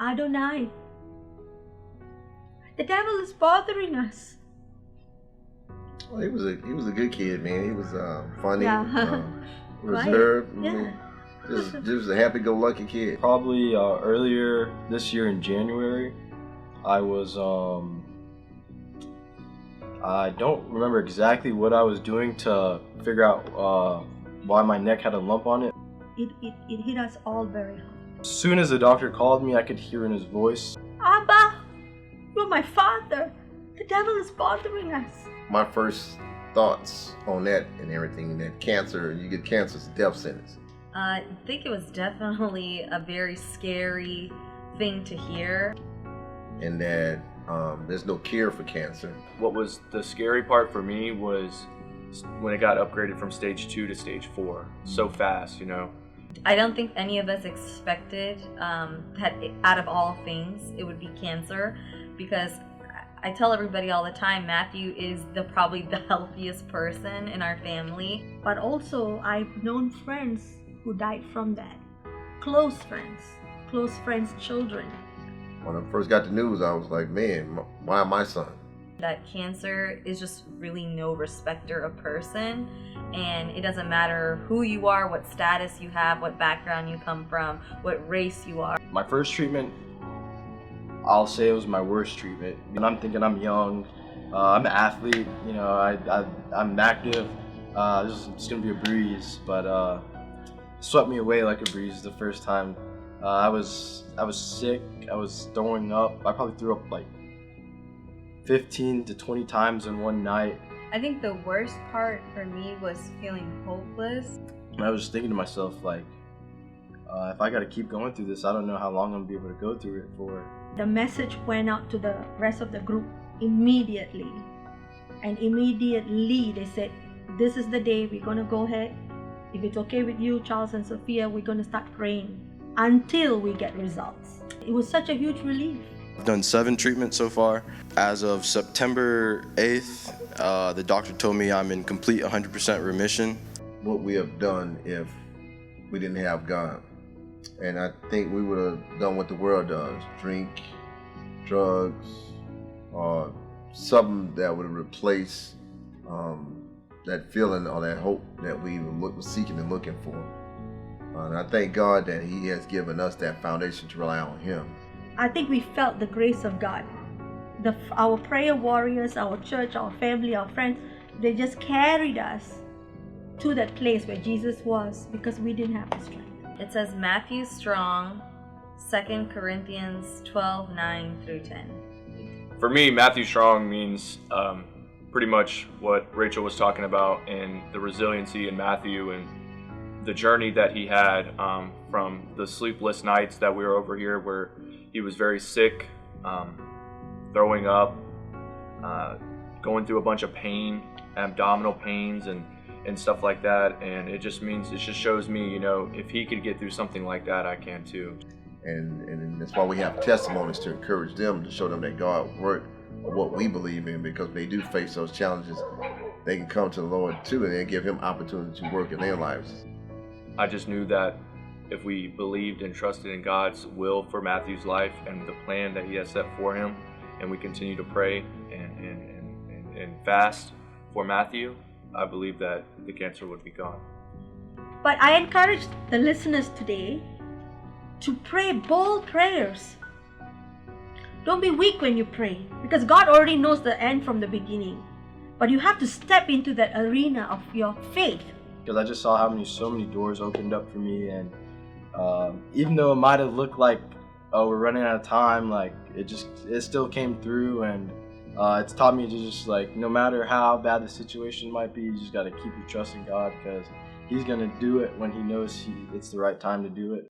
Adonai, the devil is bothering us. Well, he was a good kid, man. He was funny, Yeah. reserved. Yeah. Just a happy-go-lucky kid. Probably earlier this year in January, I was I don't remember exactly what I was doing to figure out why my neck had a lump on it. It hit us all very hard. As soon as the doctor called me, I could hear in his voice, Abba, you're my father. The devil is bothering us. My first thoughts on that and everything, that cancer, you get cancer, it's a death sentence. I think it was definitely a very scary thing to hear. And that there's no cure for cancer. What was the scary part for me was when it got upgraded from stage 2 to stage 4 so fast, you know. I don't think any of us expected that out of all things it would be cancer, because I tell everybody all the time, Matthew is probably the healthiest person in our family. But also, I've known friends who died from that. Close friends' children. When I first got the news, I was like, man, why my son? That cancer is just really no respecter of person, and it doesn't matter who you are, what status you have, what background you come from, what race you are. my first treatment, I'll say it was my worst treatment. And I'm thinking I'm young, I'm an athlete, you know, I'm active. It's gonna be a breeze, but it swept me away like a breeze the first time. I was sick. I was throwing up. I probably threw up like 15 to 20 times in one night. I think the worst part for me was feeling hopeless. And I was just thinking to myself, like, if I got to keep going through this, I don't know how long I'm gonna be able to go through it for. The message went out to the rest of the group immediately. And immediately they said, this is the day we're going to go ahead. If it's okay with you, Charles and Sophia, we're going to start praying until we get results. It was such a huge relief. I've done 7 treatments so far. As of September 8th, the doctor told me I'm in complete 100% remission. What we have done if we didn't have God. And I think we would have done what the world does, drink, drugs, or something that would replace that feeling or that hope that we were seeking and looking for. And I thank God that He has given us that foundation to rely on Him. I think we felt the grace of God. Our prayer warriors, our church, our family, our friends, they just carried us to that place where Jesus was because we didn't have the strength. It says Matthew Strong, 2 Corinthians 12:9 through 10. For me, Matthew Strong means pretty much what Rachel was talking about, and the resiliency in Matthew and the journey that he had from the sleepless nights that we were over here where he was very sick, throwing up, going through a bunch of pain, abdominal pains and stuff like that. And it just shows me, you know, if he could get through something like that, I can too. And that's why we have testimonies to encourage them, to show them that God worked what we believe in, because they do face those challenges. They can come to the Lord too, and then give Him opportunity to work in their lives. I just knew that if we believed and trusted in God's will for Matthew's life and the plan that He has set for him, and we continue to pray and fast for Matthew, I believe that the cancer would be gone. But I encourage the listeners today to pray bold prayers. Don't be weak when you pray, because God already knows the end from the beginning. But you have to step into that arena of your faith. Because I just saw so many doors opened up for me, and even though it might have looked like, oh, we're running out of time, like it still came through, and it's taught me to just, like, no matter how bad the situation might be, you just got to keep your trust in God, because He's going to do it when He knows it's the right time to do it.